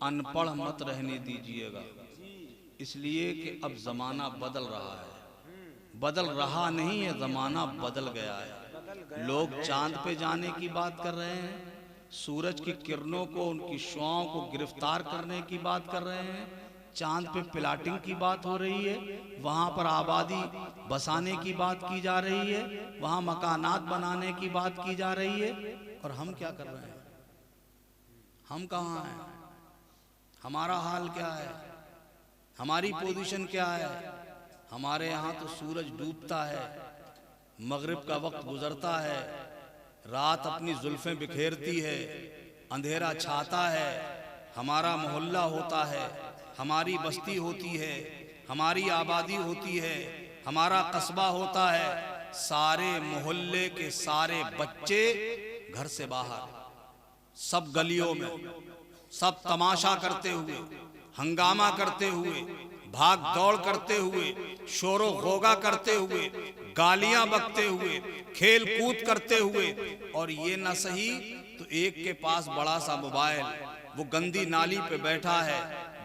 अनपढ़ मत रहने दीजिएगा, इसलिए कि अब ज़माना बदल रहा है। बदल रहा नहीं है, ज़माना बदल गया है। लोग चांद पे जाने की बात कर रहे हैं, सूरज की किरणों को, उनकी शुआओं को गिरफ्तार करने की बात कर रहे हैं, चांद पे प्लाटिंग की बात हो रही है, वहाँ पर आबादी बसाने की बात की जा रही है, वहाँ मकानात बनाने की बात की जा रही है। और हम क्या कर रहे हैं? हम कहाँ हैं? हमारा हाल क्या है? हमारी पोजीशन क्या है? हमारे यहाँ तो सूरज डूबता है, मगरिब का वक्त गुजरता है, रात अपनी जुल्फें बिखेरती है, अंधेरा छाता है, हमारा मोहल्ला होता है, हमारी बस्ती होती है, हमारी आबादी होती है, हमारा कस्बा होता है। सारे मोहल्ले के सारे बच्चे घर से बाहर, सब गलियों में, सब तमाशा करते हुए, हंगामा करते हुए, भाग दौड़ करते हुए, शोरो गोगा करते हुए, गालियां बकते हुए, खेल कूद करते हुए। और ये न सही तो एक के पास बड़ा सा मोबाइल, वो गंदी नाली पे बैठा है,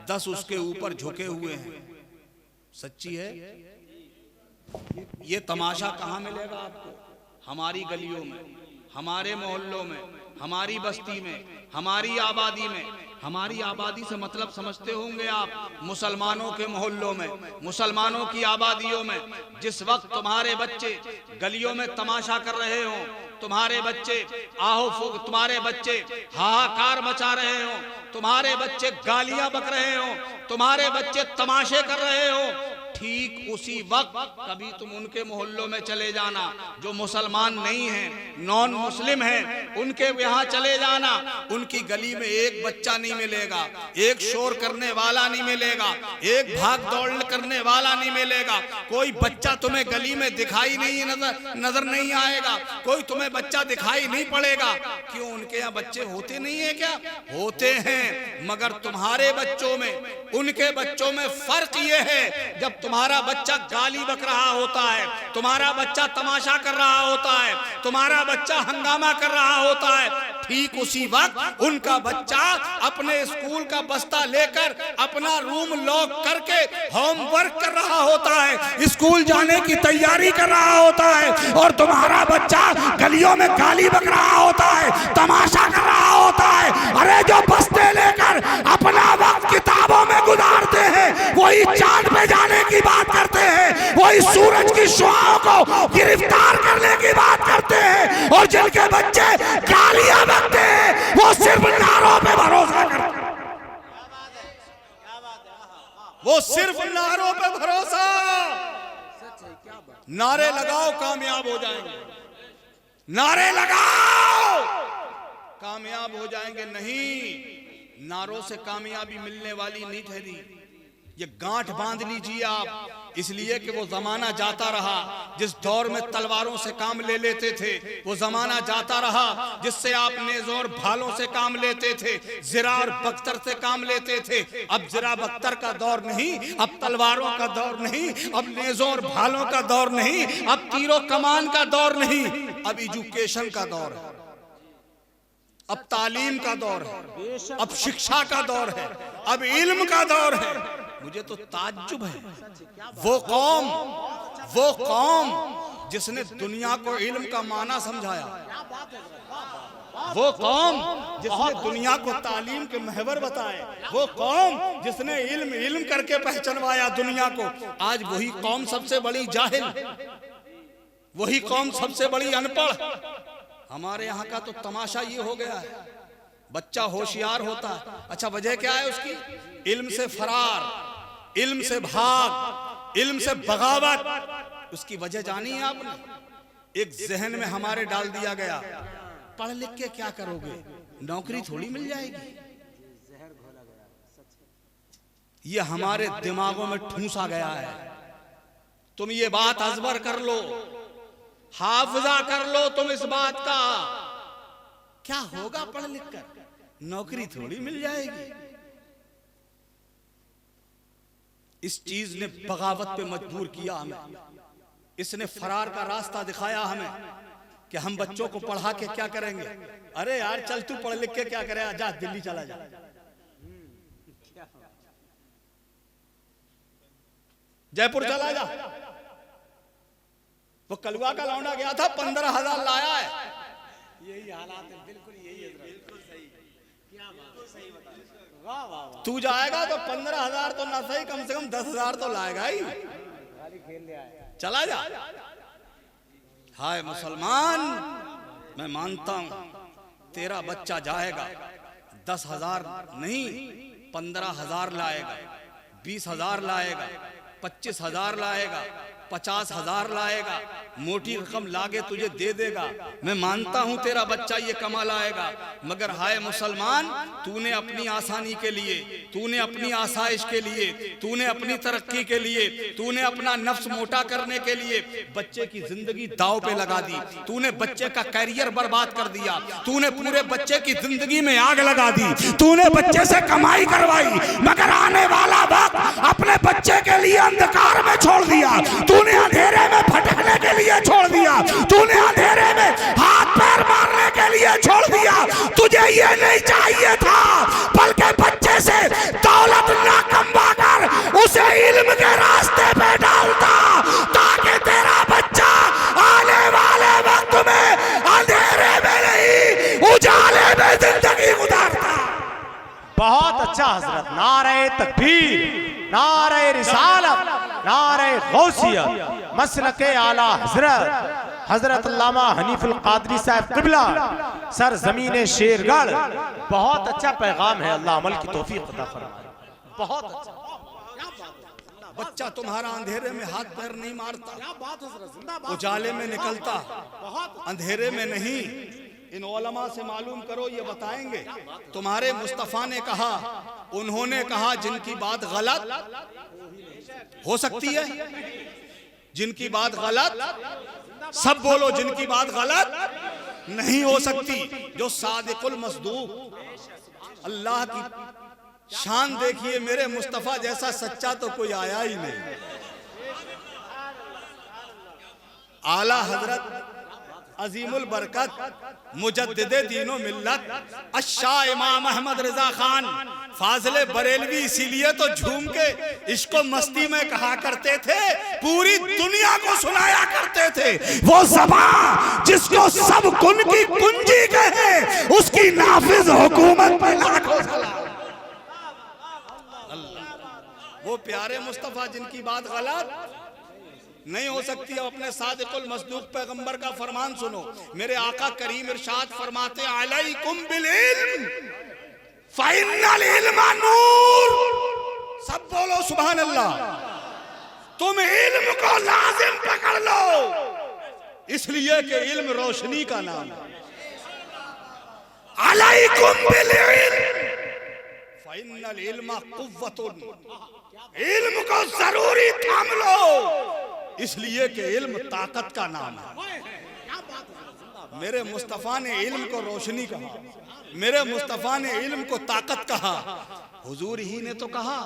10 उसके ऊपर झुके हुए हैं। सच्ची है। ये तमाशा कहाँ मिलेगा आपको? हमारी गलियों में, हमारे मोहल्लों में, हमारी बस्ती में, हमारी आबादी में। हमारी आबादी से मतलब समझते होंगे आप, मुसलमानों के मोहल्लों में, मुसलमानों की आबादियों में। जिस वक्त तुम्हारे बच्चे गलियों में तमाशा कर रहे हो, तुम्हारे बच्चे आहो फूक, तुम्हारे बच्चे हाहाकार मचा रहे हो, तुम्हारे बच्चे गालियां बक रहे हो, तुम्हारे बच्चे तमाशे कर रहे हो, ठीक उसी वक्त कभी तुम उनके मोहल्लों में चले जाना जो मुसलमान नहीं हैं, नॉन मुस्लिम हैं, उनके यहाँ चले जाना, उनकी गली में एक बच्चा नहीं मिलेगा, एक शोर करने वाला नहीं मिलेगा, एक भाग दौड़ करने वाला नहीं मिलेगा, कोई बच्चा तुम्हें गली में दिखाई नहीं नजर नहीं आएगा, कोई तुम्हें बच्चा दिखाई नहीं पड़ेगा। क्यों? उनके यहाँ बच्चे होते नहीं है क्या? होते हैं, मगर तुम्हारे बच्चों में उनके बच्चों में फर्क ये है, जब तुम्हारा बच्चा गाली बक रहा होता है, तुम्हारा बच्चा तमाशा कर रहा होता है, तुम्हारा बच्चा हंगामा कर रहा होता है, ठीक उसी वक्त उनका बच्चा अपने स्कूल का बस्ता लेकर अपना रूम लॉक करके होमवर्क कर रहा होता है, स्कूल जाने की तैयारी कर रहा होता है, और तुम्हारा बच्चा गलियों में गाली बक रहा होता है, तमाशा कर रहा होता है। अरे जो बस्ते लेकर अपना वक्त किताबों में गुजारते हैं, वही चांद पे जाने की बात करते हैं, वही सूरज की शुआओं को गिरफ्तार करने की बात करते हैं, और जिनके बच्चे गालियां बकते हैं वो सिर्फ नारों पे भरोसा करते हैं। वो सिर्फ नारों पे भरोसा, नारे लगाओ कामयाब हो जाएंगे, नारे लगाओ कामयाब हो जाएंगे। नहीं, नारों से कामयाबी मिलने वाली नहीं ठहरी। ये गांठ बांध लीजिए आप, इसलिए कि वो जमाना जाता रहा जिस दौर में तलवारों से काम ले लेते थे, वो जमाना जाता रहा जिससे आप नेज़ों और भालों से काम लेते थे, ज़िरा और बख्तर से काम लेते थे। अब ज़िरा बख्तर का दौर नहीं, अब तलवारों का दौर नहीं, अब नेज़ों और भालों का दौर नहीं, अब तीरों कमान का दौर नहीं, अब एजुकेशन का दौर है, अब तालीम का दौर है, अब शिक्षा का दौर है, अब इल्म का दौर है। मुझे तो ताज्जुब है, वो कौम जिसने दुनिया को इल्म का माना समझाया, वो कौम जिसने दुनिया को तालीम के महवर बताए, वो कौम जिसने इल्म करके पहचानवाया दुनिया को, आज वही कौम सबसे बड़ी जाहिल, वही कौम सबसे बड़ी अनपढ़। हमारे यहाँ का तो तमाशा ये हो गया है, बच्चा होशियार होता है, अच्छा वजह क्या है उसकी? इल्म से फरार, इल्म से भाग, इल्म से बगावत। उसकी वजह जानी है आपने? एक जहन में हमारे डाल दिया गया, पढ़ लिख के क्या करोगे, नौकरी थोड़ी मिल जाएगी। ये हमारे दिमागों में ठूंसा गया है। तुम ये बात अजबर कर लो, हाफिजा कर लो तुम इस बात का, क्या होगा पढ़ लिख कर, नौकरी थोड़ी मिल जाएगी। इस चीज ने बगावत पे मजबूर किया हमें, इसने फरार का रास्ता दिखाया हमें कि हम बच्चों को पढ़ा के क्या करेंगे। अरे यार चल तू पढ़ लिख के क्या करे, जा दिल्ली चला जा, जयपुर चला जा, वो कलवा का लौंडा गया था 15,000 लाया है। यही हालात है, बिल्कुल यही है, बिल्कुल सही। क्या बात, सही बता रहे, वाह वाह वाह। तू जाएगा तो 15,000 तो ना सही, कम से कम 10,000 तो लाएगा ही। खाली खेल ले आया, चला जा। हाय मुसलमान, मैं मानता हूं तेरा बच्चा जाएगा 10,000 नहीं 15,000 लाएगा, 20,000 लाएगा, 25,000 लाएगा, 50,000 लाएगा, मोटी रकम लागे तुझे दे देगा। मैं मानता हूं तेरा बच्चा ये कमा लाएगा, मगर हाय मुसलमान, तूने अपनी आसानी के लिए, तूने अपनी आसाइश के लिए, तूने अपनी तरक्की के लिए, तूने अपना नफ्स मोटा करने के लिए बच्चे की जिंदगी दांव पे लगा दी। तूने बच्चे का कैरियर बर्बाद कर दिया, तूने पूरे बच्चे की जिंदगी में आग लगा दी, तूने बच्चे से कमाई करवाई, मगर आने वाला वक्त अपने बच्चे के लिए अंधकार में छोड़ दिया, तूने अंधेरे में भटकने के लिए छोड़ दिया, तूने अंधेरे में हाथ पैर मारने के लिए छोड़ दिया। तुझे ये नहीं चाहिए था, बल्कि बच्चे से दौलत ना कमा कर उसे इल्म के रास्ते पे डालता, ताकि तेरा बच्चा आने वाले वक्त में अंधेरे में नहीं उजाले में जिंदगी गुजारता। बहुत अच्छा हजरत, नारे तकबीर, नारे रिसालत, नारे गौसियत, मसलके आला हजरत हजरत अल्लामा हनीफुल कादरी साहब क़िबला, सर ज़मीन शेरगढ़। बहुत अच्छा पैगाम है, अल्लाह अमल की तौफीक अता फरमाए। बहुत अच्छा। बच्चा तुम्हारा अंधेरे में हाथ पैर नहीं मारता, क्या बात है सर, जिंदाबाद, उजाले में निकलता, बहुत अंधेरे में नहीं। इन उलमा से मालूम करो, ये बताएंगे। तुम्हारे मुस्तफ़ा ने कहा, उन्होंने कहा जिनकी बात गलत हो सकती है, जिनकी बात गलत, सब बोलो जिनकी बात गलत नहीं हो सकती, जो सादिकुल मसदूक। अल्लाह की शान देखिए, मेरे मुस्तफ़ा जैसा सच्चा तो कोई आया ही नहीं। आला हजरत अजीमुल बरकत मुजद्दिदे दीनो मिल्लत अशाह इमाम अहमद रजा खान फाजले बरेलवी इसीलिए तो झूम के इसको मस्ती में कहा करते थे, पूरी दुनिया को सुनाया करते थे। वो ज़बान जिसको सब कुन की कुंजी कहे, उसकी नाफिज हुकूमत पे लाखों सलाम। वो प्यारे मुस्तफ़ा जिनकी बात गलत नहीं हो सकती है। अपने सादिकुल मसदूक पैगंबर का फरमान सुनो, मेरे आका करीम इरशाद फरमाते, अलैकुम बिल इल्म फ़इन्नल इल्मा नूर। सब बोलो सुभान अल्लाह। तुम इल्म को लाजिम पकड़ लो, इसलिए कि इल्म रोशनी का नाम है। अलैकुम बिल इल्म फ़इन्नल इल्मा कुव्वतुन। इल्म को जरूरी थाम लो, इसलिए कि इल्म ताकत का नाम है। मेरे मुस्तफ़ा ने इल्म को रोशनी कहा, मेरे मुस्तफ़ा ने इल्म को ताकत कहा। हुजूर ही ने तो कहा,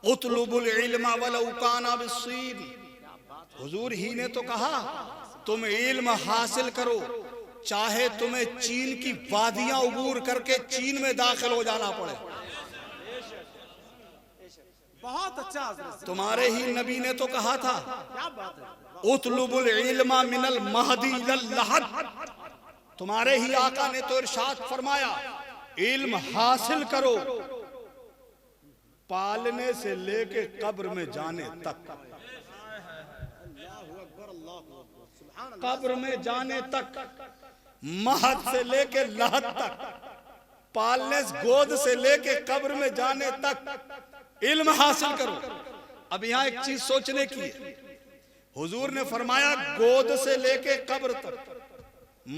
उतलुबुल इल्मा वलौ काना बिस्सीन। हुजूर ही ने तो कहा, तुम इल्म हासिल करो, चाहे तुम्हें चीन की वादियां उबूर करके चीन में दाखिल हो जाना पड़े। बहुत अच्छा हजरत, तुम्हारे ही नबी ने तो कहा था, क्या बात है, उतलुबुल इल्मा मिनल महदी इलल लहद। तुम्हारे ही आका ने तो इरशाद फरमाया, इल्म हासिल करो पालने से लेके कब्र में जाने तक। कब्र में जाने तक, महद से लेके लहद तक, पालने गोद से लेके कब्र में जाने तक इल्म हासिल करो। अब यहाँ एक चीज सोचने की है, हुजूर ने फरमाया गोद से लेके कब्र तक,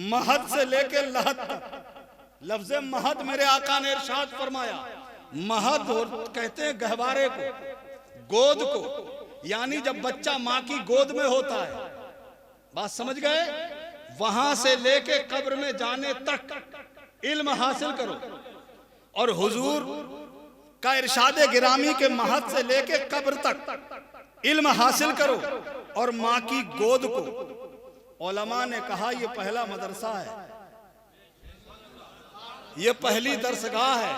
महद से लेके लहद तक। लफ्ज महद मेरे आका ने इरशाद फरमाया, महद कहते हैं गहवारे को, गोद को, यानी जब बच्चा माँ की गोद में होता है। बात समझ गए? वहां से लेके कब्र में जाने तक इल्म हासिल करो। और हुजूर का इरशाद गिरामी के महद से लेके कब्र तक इल्म हासिल करो और माँ की गोद को। उलमा ने कहा यह पहला मदरसा है, यह पहली दरसगाह है,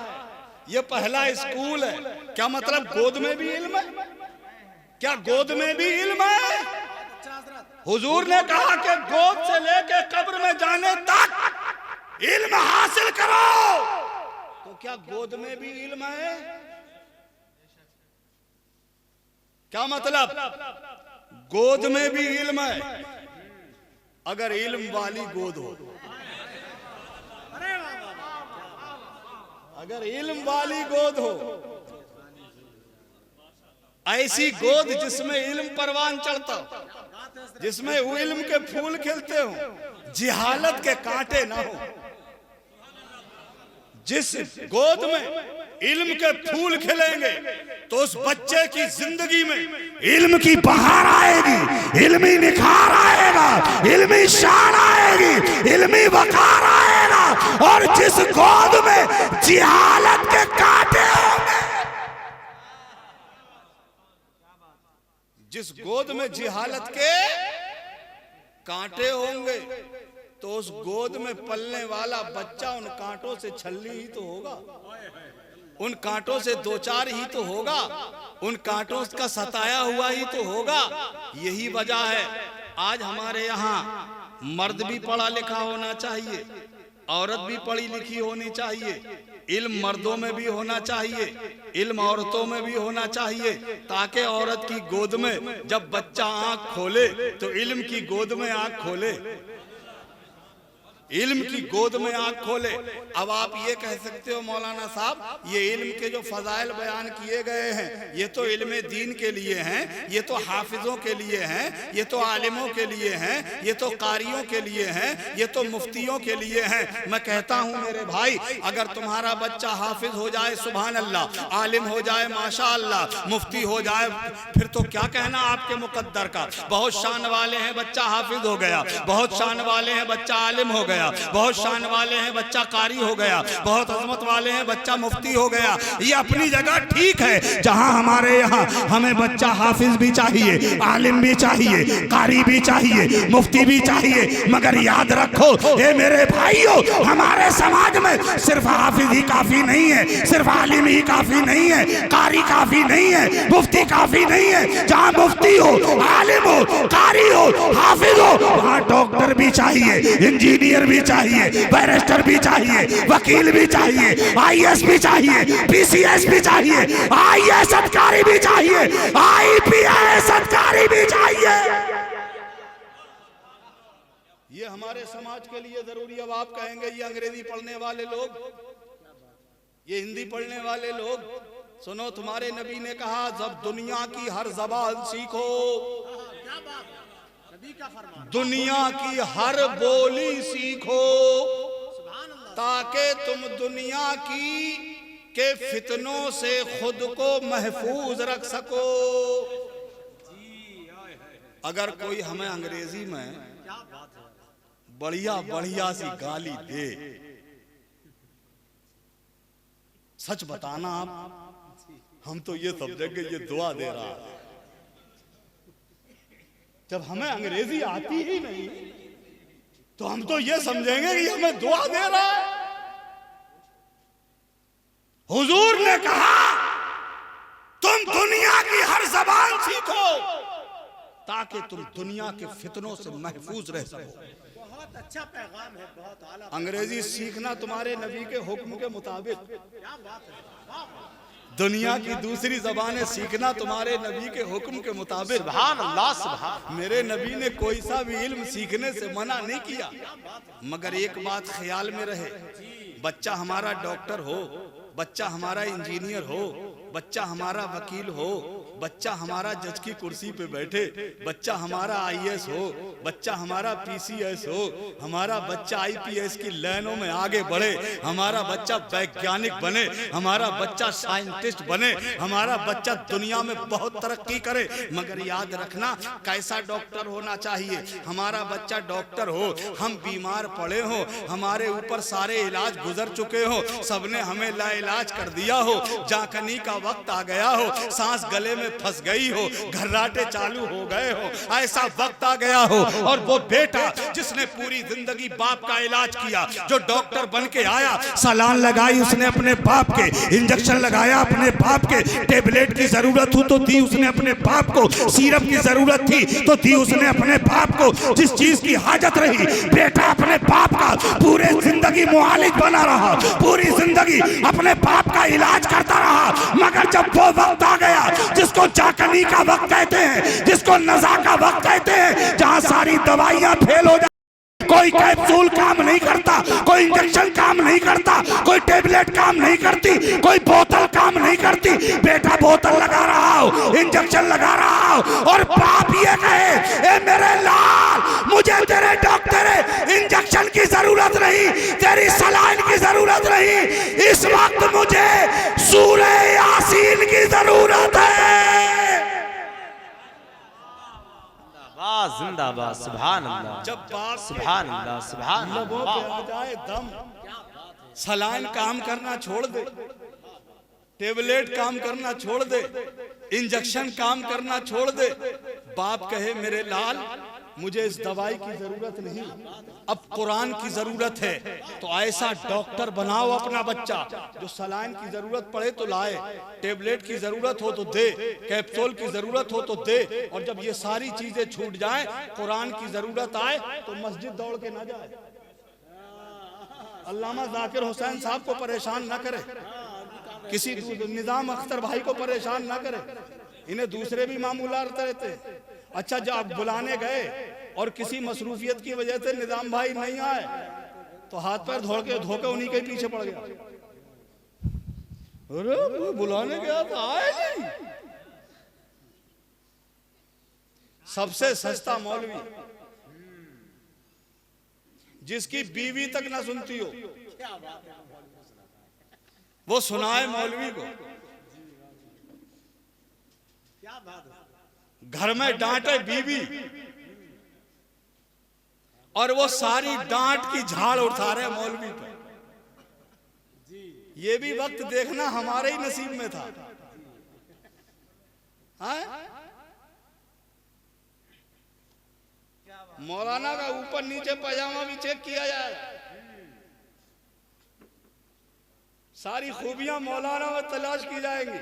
ये पहला स्कूल है। क्या मतलब गोद में भी इल्म है? क्या गोद में भी इल्म है? हुजूर ने कहा कि गोद से लेके कब्र में जाने तक इल्म हासिल करो। तो क्या गोद में भी इल्म है? क्या मतलब? गोद में भी इल्म है। अगर इल्म वाली गोद हो, अगर इल्म वाली गोद हो, ऐसी गोद जिसमें इल्म परवान चढ़ता, जिसमें वो इल्म के फूल खिलते हो, जिहालत के कांटे ना हो, जिस गोद में इल्म के फूल खिलेंगे तो उस बच्चे की जिंदगी में इल्म की बहार आएगी, इल्मी निखार आएगा, इल्मी शान आएगी, इल्मी वकार आएगा। और जिस गोद में जिहालत के कांटे होंगे, जिस गोद में जिहालत के कांटे होंगे, तो उस गोद में पलने वाला बच्चा उन कांटों से छल्ली ही तो होगा, उन कांटों से दो चार ही तो होगा, उन कांटों का सताया हुआ ही तो होगा। यही वजह है आज हमारे यहाँ मर्द भी पढ़ा लिखा होना चाहिए, औरत भी पढ़ी लिखी होनी चाहिए, इल्म मर्दों में भी होना चाहिए, इल्म औरतों में भी होना चाहिए, ताकि औरत की गोद में जब बच्चा आंख खोले तो इल्म की गोद में आंख खोले, इल्म की गोद में आंख खोले। अब आप ये कह सकते हो मौलाना साहब, ये इल्म के जो फजाइल बयान किए गए हैं ये तो इल्म दीन के लिए हैं, ये तो हाफिजों के लिए हैं, ये तो आलिमों के लिए हैं, ये तो कारियों के लिए हैं, ये तो मुफ्तियों के लिए हैं। मैं कहता हूँ मेरे भाई, अगर तुम्हारा बच्चा हाफिज हो जाए सुभान अल्लाह, आलिम हो जाए माशा अल्लाह, मुफ्ती हो जाए, फिर तो क्या कहना आपके मुकद्दर का। बहुत शान वाले हैं बच्चा हाफिज हो गया, बहुत शान वाले हैं बच्चा आलिम हो गया, बहुत शान वाले हैं बच्चा कारी हो गया, बहुत अजमत वाले हैं बच्चा मुफ्ती हो गया। ये अपनी जगह ठीक है। जहां हमारे यहाँ हमें बच्चा हाफिज भी चाहिए, आलिम भी चाहिए, कारी भी चाहिए, मुफ्ती भी चाहिए, मगर याद रखो ये मेरे भाइयों, हमारे समाज में सिर्फ हाफिज ही काफी नहीं है, सिर्फ आलिम ही काफी नहीं है, कारी काफी नहीं है, मुफ्ती काफी नहीं है। जहां मुफ्ती हो, आलिम हो, कारी हो, हाफिज हो, वहां डॉक्टर भी चाहिए, इंजीनियर भी चाहिए, बैरिस्टर भी चाहिए, वकील भी चाहिए, आईएएस भी चाहिए, पीसीएस भी चाहिए, आईएएस अधिकारी भी चाहिए, आईपीएस अधिकारी भी चाहिए। ये हमारे समाज के लिए जरूरी। अब आप कहेंगे ये अंग्रेजी पढ़ने वाले लोग, ये हिंदी पढ़ने वाले लोग, सुनो तुम्हारे नबी ने कहा जब दुनिया की हर जबान सीखो, दुनिया की हर बोली सीखो, ताकि तुम दुनिया की के फितनों से खुद को महफूज रख सको। अगर कोई हमें अंग्रेजी में बढ़िया बढ़िया सी गाली दे, सच बताना आप, हम तो ये समझेंगे ये दुआ दे रहा है। जब हमें अंग्रेजी आती ही नहीं तो हम तो ये समझेंगे कि हमें दुआ दे रहा है। हुजूर ने कहा तुम दुनिया की हर जबान सीखो ताकि तुम दुनिया के फितनों से महफूज रह सको। बहुत अच्छा पैगाम है, बहुत आला। अंग्रेजी सीखना तुम्हारे नबी के हुक्म के मुताबिक, क्या बात है। दुनिया की दूसरी जबानें सीखना तुम्हारे नबी के हुक्म के मुताबिक। सुभान अल्लाह, सुभान। मेरे नबी ने कोई सा भी इल्म सीखने से मना नहीं किया, मगर एक बात ख्याल में रहे, बच्चा हमारा डॉक्टर हो, बच्चा हमारा इंजीनियर हो, बच्चा हमारा वकील हो, बच्चा हमारा जज की कुर्सी पे बैठे, बच्चा हमारा आईएएस हो, बच्चा हमारा पीसीएस हो, हमारा बच्चा आईपीएस की लाइनों में आगे बढ़े, हमारा बच्चा वैज्ञानिक बने, हमारा बच्चा साइंटिस्ट बने, हमारा बच्चा दुनिया में बहुत तरक्की करे। मगर याद रखना कैसा डॉक्टर होना चाहिए। हमारा बच्चा डॉक्टर हो, हम बीमार पड़े हो, हमारे ऊपर सारे इलाज गुजर चुके हो, सबने हमें लाइलाज कर दिया हो, जाकनी का वक्त आ गया हो, सांस गले में फंस गई हो, घर्राटे चालू हो गए हो, ऐसा वक्त आ गया हो और वो बेटा जिसने पूरी जिंदगी बाप का इलाज किया, जो डॉक्टर बन के आया, सलान लगाई उसने अपने बाप के, इंजेक्शन लगाया अपने बाप के, टेबलेट की जरूरत हो तो दी उसने अपने बाप को, सिरप की जरूरत थी तो दी उसने अपने बाप को, जिस चीज की हाजत रही बेटा अपने बाप का पूरे जिंदगी मुआलिज बना रहा, पूरी जिंदगी अपने बाप का इलाज करता रहा। मगर जब वो वक्त आ गया जिसको जाकनी का वक्त कहते हैं, जिसको नज़ा का वक्त कहते हैं, जहां सारी दवाइयां फेल हो जाती, कोई कैप्सूल काम नहीं करता, कोई इंजेक्शन काम नहीं करता, कोई टेबलेट काम नहीं करती, कोई बोतल काम नहीं करती, बेटा बोतल लगा रहा हो, इंजेक्शन लगा रहा हो और बाप ये कहे ए मेरे लाल मुझे तेरे डॉक्टर इंजेक्शन की जरूरत नहीं, तेरी सलाइन की जरूरत नहीं, इस वक्त मुझे सूरे यासीन की जरूरत है। जिंदाबाद, सुभान अल्लाह। जब बाप सुभान अल्लाह, सुभान लबों पे आ जाए दम, सलाइन काम करना छोड़ दे, टेबलेट काम करना छोड़ दे, इंजेक्शन काम करना छोड़ दे, बाप कहे मेरे लाल मुझे इस दवाई की जरूरत नहीं, अब कुरान की जरूरत है, तो ऐसा डॉक्टर बनाओ अपना बच्चा जो सलाइन की जरूरत पड़े तो लाए, टेबलेट की जरूरत हो तो दे, कैप्सूल की जरूरत हो तो दे, और जब ये सारी चीजें छूट जाए, कुरान की जरूरत आए तो मस्जिद दौड़ के ना जाए। अल्लामा जाकिर हुसैन साहब को परेशान ना करे, किसी निजाम अख्तर भाई को परेशान ना करे, इन्हें दूसरे भी मामूलात रहते। अच्छा जब आप बुलाने गए और किसी मसरूफियत की वजह से निजाम भाई नहीं आए तो हाथ पैर धोके उन्हीं के पीछे पड़ गया, अरे बुलाने गया तो आए नहीं। सबसे सस्ता मौलवी जिसकी बीवी तक ना सुनती हो वो सुनाए मौलवी को, घर में डांटे बीवी और वो सारी डांट की झाड़ उठा रहे मौलवी पे। ये भी वक्त देखना हमारे ही नसीब में था। मौलाना का ऊपर नीचे पजामा भी चेक किया जाए, सारी खूबियां मौलाना में तलाश की जाएंगी।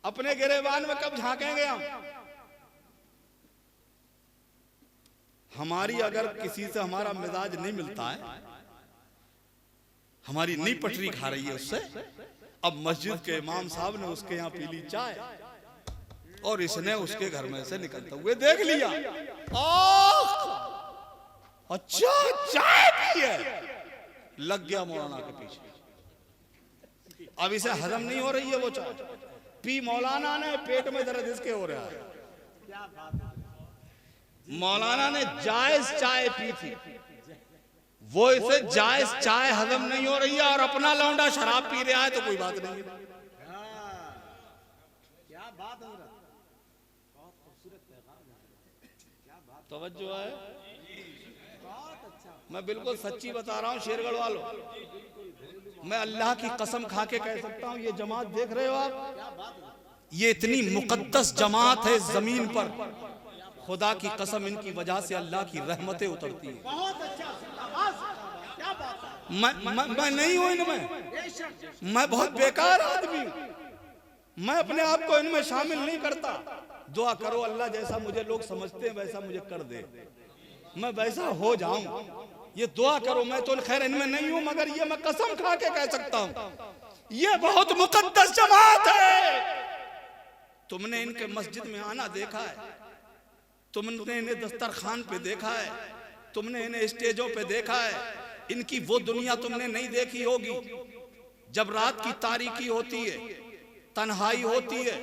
अपने गिरेबान में कब झांकेंगे हम? हमारी अगर किसी से हमारा मिजाज नहीं मिलता है, हमारी नहीं पटरी खा रही है उससे, अब मस्जिद के इमाम साहब ने उसके यहाँ पी ली चाय और इसने उसके घर में से निकलते हुए देख लिया, अच्छा चाय पी है, लग गया मौलाना के पीछे। अब इसे हजम नहीं हो रही है वो चाय, पी मौलाना ने, पेट में दर्द इसके हो रहा है। मौलाना ने जायज चाय पी थी, वो इसे जायज चाय हजम नहीं हो रही है और अपना लौंडा शराब पी रहा है तो कोई बात नहीं है। क्या बात है, तवज्जो है। मैं बिल्कुल सच्ची बता रहा हूँ शेरगढ़ वालों, मैं अल्लाह की कसम खा के कह सकता हूँ, ये जमात देख रहे हो आप, ये इतनी मुकद्दस जमात है जमीन पर, खुदा की कसम इनकी वजह से अल्लाह की रहमतें उतरती हैं। मैं नहीं हूं इनमें, मैं बहुत बेकार आदमी हूं, मैं अपने आप को इनमें शामिल नहीं करता। दुआ करो अल्लाह जैसा मुझे लोग समझते हैं वैसा मुझे कर दे, मैं वैसा हो जाऊं, ये दुआ करो। मैं तो खैर इनमें नहीं हूं, मगर ये मैं कसम खा के कह सकता हूं, ये बहुत मुकद्दस जमात है। तुमने इनके मस्जिद में आना देखा है, तुमने इन्हें दस्तरखान पे देखा है, तुमने इन्हें स्टेजों पे देखा है, इनकी वो दुनिया तुमने नहीं देखी होगी जब रात की तारीकी होती है, तन्हाई होती है,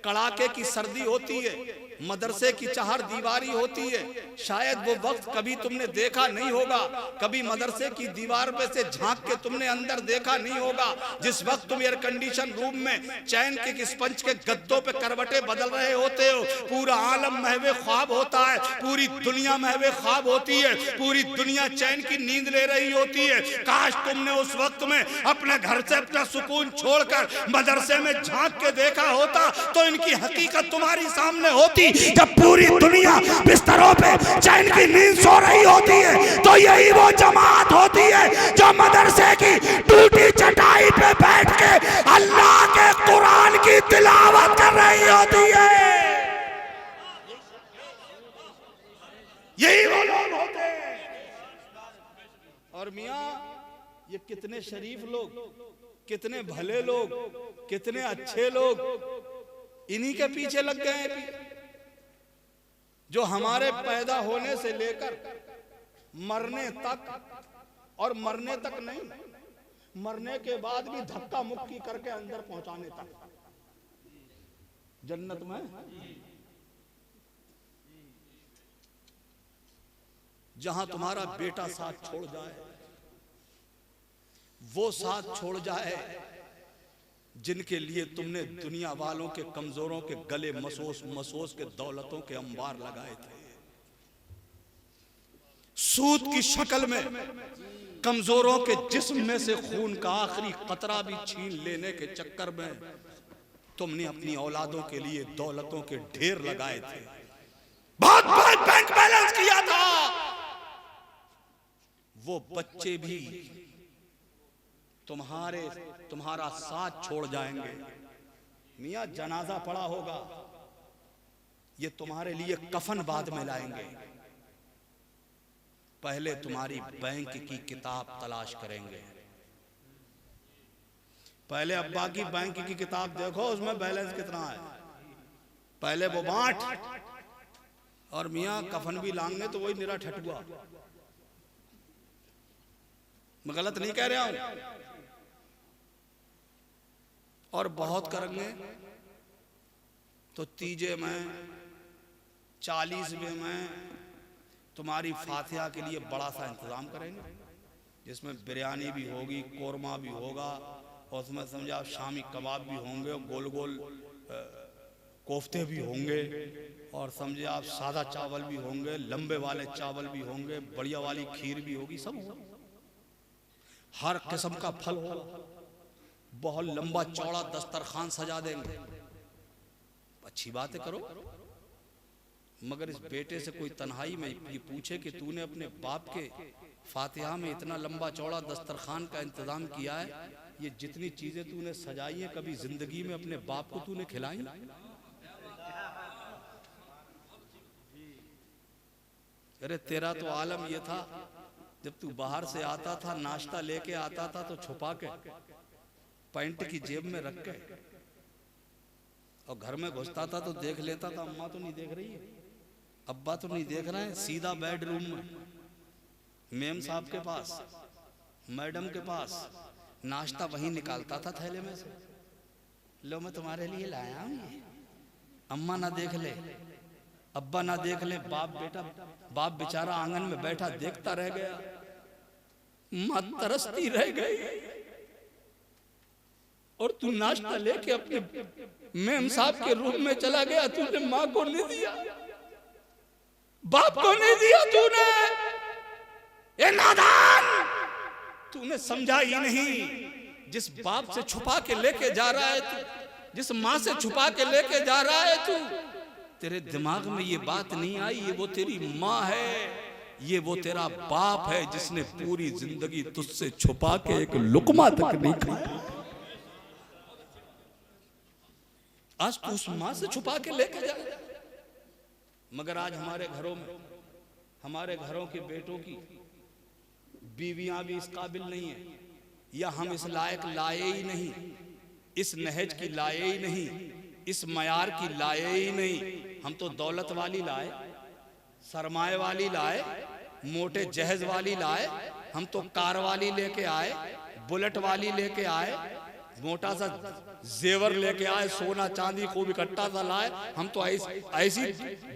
कड़ाके की सर्दी होती है, मदरसे की चार दीवारी होती है। शायद वो वक्त कभी तुमने देखा नहीं होगा, कभी मदरसे की दीवार पे से झांक के तुमने अंदर देखा नहीं होगा, जिस वक्त तुम एयर कंडीशन रूम में चैन के स्पंज के गद्दों पे करवटे बदल रहे होते हो, पूरा आलम महवे ख्वाब होता है, पूरी दुनिया महवे ख्वाब होती है, पूरी दुनिया चैन की नींद ले रही होती है। काश तुमने उस वक्त में अपने घर से अपना सुकून छोड़कर मदरसे में झांक के देखा होता तो इनकी हकीकत तुम्हारी सामने होती। जब पूरी दुनिया बिस्तरों पे चैन की नींद सो रही होती है तो यही वो जमात होती है जो मदरसे की टूटी चटाई पे बैठ के अल्लाह के कुरान की तिलावत कर रही होती है। यही वो लोग होते हैं। और मियाँ ये कितने शरीफ लोग, कितने भले लोग, कितने अच्छे लोग इन्हीं के पीछे लग गए हैं, जो हमारे पैदा होने से लेकर मरने तक, और मरने तक नहीं, मरने के बाद भी धक्का मुक्की करके अंदर पहुंचाने तक जन्नत में। जहां तुम्हारा बेटा साथ छोड़ जाए, वो साथ छोड़ जाए जिनके लिए तुमने दुनिया वालों के कमजोरों के गले मसोस मसोस के दौलतों के अंबार लगाए थे। सूद की शक्ल में कमजोरों के जिस्म में से खून का आखिरी कतरा भी छीन लेने के चक्कर में तुमने अपनी औलादों के लिए दौलतों के ढेर लगाए थे, बहुत बड़ा बैंक बैलेंस किया था। वो बच्चे भी तुम्हारा साथ छोड़ जाएंगे। मियां जनाजा पड़ा होगा, ये तुम्हारे लिए कफन बाद में लाएंगे, पहले तुम्हारी बैंक की किताब तलाश करेंगे। पहले अब्बा की बैंक की किताब देखो, उसमें बैलेंस कितना है, पहले वो बांट। और मियां कफन भी लाएंगे तो वही निरा ठटुआ। मैं गलत नहीं कह रहा हूं। और बहुत करेंगे तो तीजे में 40वें में तुम्हारी फातिहा के लिए बड़ा सा इंतजाम करेंगे, जिसमें बिरयानी भी होगी, कोरमा भी होगा, और उसमें समझा शामी कबाब भी होंगे, और गोल गोल कोफ्ते भी होंगे, और समझे आप सादा चावल भी होंगे, लंबे वाले चावल भी होंगे, बढ़िया वाली खीर भी होगी, सब होगा। हर किस्म का फल होगा, बहुत लंबा चौड़ा दस्तरखान सजा देंगे। अच्छी बातें करो, मगर इस बेटे से कोई तन्हाई में ये पूछे कि तूने अपने बाप के फातिहा में इतना लंबा चौड़ा दस्तरखान का इंतजाम किया है, ये जितनी चीजें तूने सजाई हैं कभी जिंदगी में अपने बाप को तूने खिलाई? अरे तेरा तो आलम ये था, जब तू बाहर से आता था नाश्ता लेके आता था तो छुपा के पैंट की जेब में रख के, और घर में घुसता था तो देख लेता था अम्मा तो नहीं देख रही है, अब्बा तो नहीं देख रहे हैं, सीधा बेडरूम में मेम साहब के पास, मैडम के पास नाश्ता वहीं निकालता था थैले में से। लो मैं तुम्हारे लिए लाया हूं, अम्मा ना देख ले, अब्बा ना देख ले, बाप बेचारा आंगन में बैठा देखता रह गया, मां तरसती रह गई। और तू नाश्ता लेके अपने मेम साहब के रूम में चला गया, तूने मां को नहीं दिया, बाप को नहीं दिया तूने। ये नादान, तूने समझा ही नहीं। जिस बाप से छुपा के लेके जा रहा है तू, जिस मां से छुपा के लेके जा रहा है तू, तेरे दिमाग में ये बात नहीं आई ये वो तेरी मां है, ये वो तेरा बाप है जिसने पूरी जिंदगी तुझसे छुपा के एक लुकमा तक नहीं खाया। आज तू उस मां से छुपा के लेके जा। मगर आज हमारे घरों में, हमारे घरों के बेटों की बीवियां भी इस काबिल नहीं है, या हम इस लायक लाए ही नहीं, इस नहज की लाए ही नहीं, इस मयार की लाए ही नहीं। हम तो दौलत वाली लाए, सरमाए वाली लाए, मोटे जहेज वाली लाए, हम तो कार वाली लेके आए, बुलेट वाली लेके आए, मोटा सा जेवर लेके आए, सोना चांदी खूब इकट्ठा सा लाए। हम तो ऐसी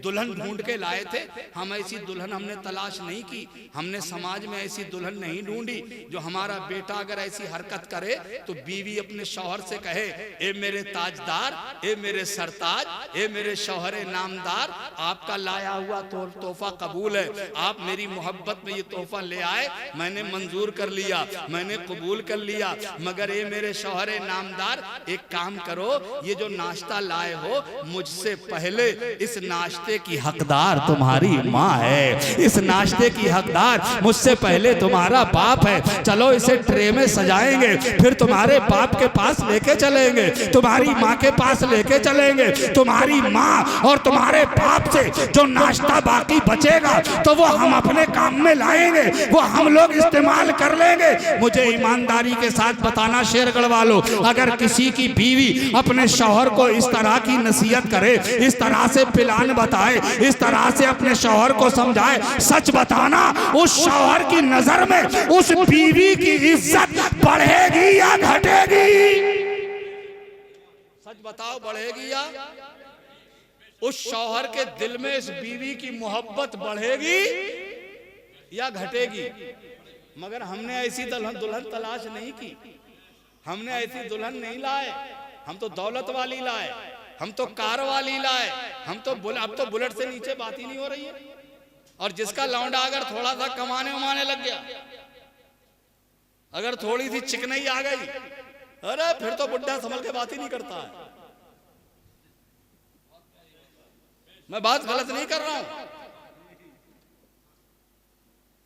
दुल्हन ढूंढ के लाए थे। हम ऐसी दुल्हन हमने तलाश नहीं की, हमने समाज में ऐसी दुल्हन नहीं ढूंढी जो हमारा बेटा अगर ऐसी हरकत करे तो बीवी अपने शौहर से कहे, ए मेरे ताजदार, ए मेरे सरताज, ए मेरे शौहरे नामदार, आपका लाया हुआ तोहफा कबूल है। आप मेरी मोहब्बत में ये तोहफा ले आए, मैंने मंजूर कर लिया, मैंने कबूल कर लिया, मगर ए मेरे शौहरे तुम्हारे नामदार, एक काम करो, ये जो नाश्ता लाए हो मुझसे पहले इस नाश्ते की हकदार तुम्हारी माँ है, इस नाश्ते की हकदार मुझसे पहले तुम्हारा बाप है। चलो इसे ट्रे में सजाएंगे, फिर तुम्हारे बाप के पास लेके चलेंगे, तुम्हारी माँ के पास लेके चलेंगे। तुम्हारी माँ और तुम्हारे बाप से जो नाश्ता बाकी बचेगा तो वो हम अपने काम में लाएंगे, वो हम लोग इस्तेमाल कर लेंगे। मुझे ईमानदारी के साथ बताना शेरगढ़ वालों, अगर किसी की बीवी अपने शौहर को इस तरह की नसीहत करे, इस तरह से प्लान बताए, इस तरह से अपने शौहर को समझाए, सच बताना उस शौहर की नजर में उस बीवी की इज्जत बढ़ेगी या घटेगी? सच बताओ, बढ़ेगी या? उस शौहर के दिल में इस बीवी की मोहब्बत बढ़ेगी या घटेगी? मगर हमने ऐसी दुल्हन तलाश नहीं की, हमने ऐसी दुल्हन नहीं लाए, हम तो दौलत वाली लाए, हम तो कार वाली लाए, हम तो अब तो बुलेट से नीचे बात ही नहीं हो रही है। और जिसका लौंडा अगर थोड़ा सा कमाने उमाने लग गया, अगर थोड़ी सी चिकनाई आ गई, अरे फिर तो बुढ़ा संभल के बात ही नहीं करता है। मैं बात गलत नहीं कर रहा हूं,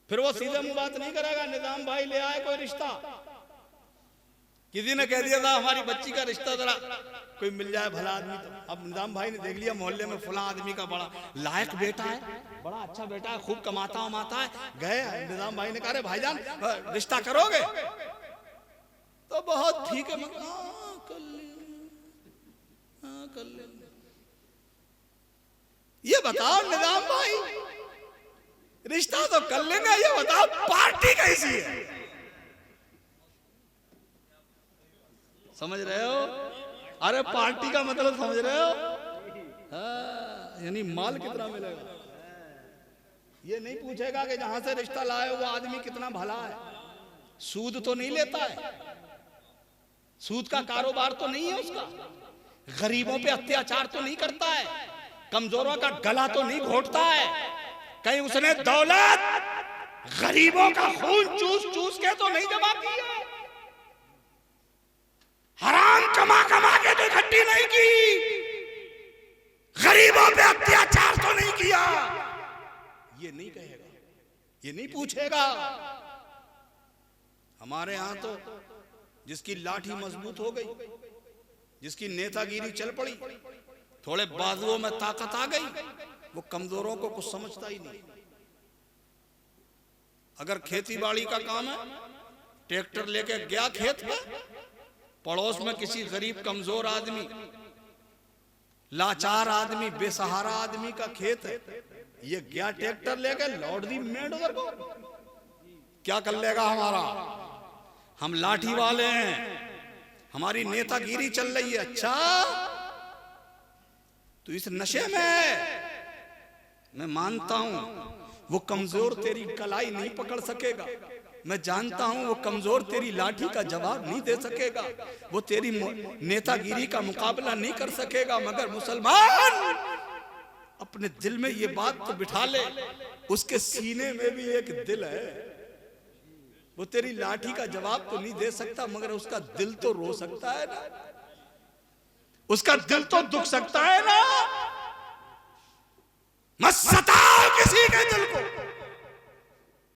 फिर वो सीधे मुंह बात नहीं करेगा। निजाम भाई ले आए कोई रिश्ता, किसी ने कह दिया था हमारी बच्ची का रिश्ता जरा कोई मिल जाए भला आदमी, तो अब निजाम भाई ने देख लिया मोहल्ले में फला आदमी का बड़ा लायक बेटा है, बड़ा अच्छा बेटा है, खूब कमाता उमाता है। गए निजाम भाई ने कहा रे भाईजान रिश्ता करोगे? तो बहुत ठीक है, कर ले। ये बताओ निजाम भाई, रिश्ता तो कर लेंगे, ये बताओ पार्टी कैसी है? समझ रहे हो? अरे पार्टी का मतलब समझ रहे हो? यानी माल कितना मिलेगा। ये नहीं पूछेगा कि जहां से रिश्ता लाए वो आदमी कितना भला है, सूद तो नहीं लेता है, सूद का कारोबार तो नहीं है उसका, गरीबों पे अत्याचार तो नहीं करता है, कमजोरों का गला तो नहीं घोटता है, कहीं उसने दौलत गरीबों का खून चूस चूस के तो नहीं जमा की है, हराम कमा कमा के तो इकट्ठी नहीं की, गरीबों पे अत्याचार तो नहीं किया। ये नहीं कहेगा, ये नहीं पूछेगा। हमारे यहां तो जिसकी लाठी मजबूत हो गई, जिसकी नेतागिरी चल पड़ी, थोड़े बाजुओं में ताकत आ गई, वो कमजोरों को कुछ समझता ही नहीं। अगर खेती बाड़ी का काम है, ट्रैक्टर लेके गया खेत में, पड़ोस में किसी गरीब कमजोर आदमी, लाचार आदमी, बेसहारा आदमी का खेत है, ये गया ट्रैक्टर लेके लौट दी मेंढ उधर को, क्या कर लेगा हमारा? हम लाठी वाले हैं, हमारी नेतागिरी चल रही है। अच्छा तो इस नशे में मैं मानता हूं वो कमजोर तेरी कलाई नहीं पकड़ सकेगा, मैं जानता हूं वो कमजोर तेरी लाठी का जवाब नहीं दे सकेगा, वो तेरी नेतागिरी का मुकाबला नहीं कर सकेगा। मगर मुसलमान अपने दिल में ये बात तो बिठा ले, उसके सीने में भी एक दिल है, वो तेरी लाठी का जवाब तो नहीं दे सकता, मगर उसका दिल तो रो सकता है ना, उसका दिल तो दुख सकता है ना। मत सताओ किसी के दिल को,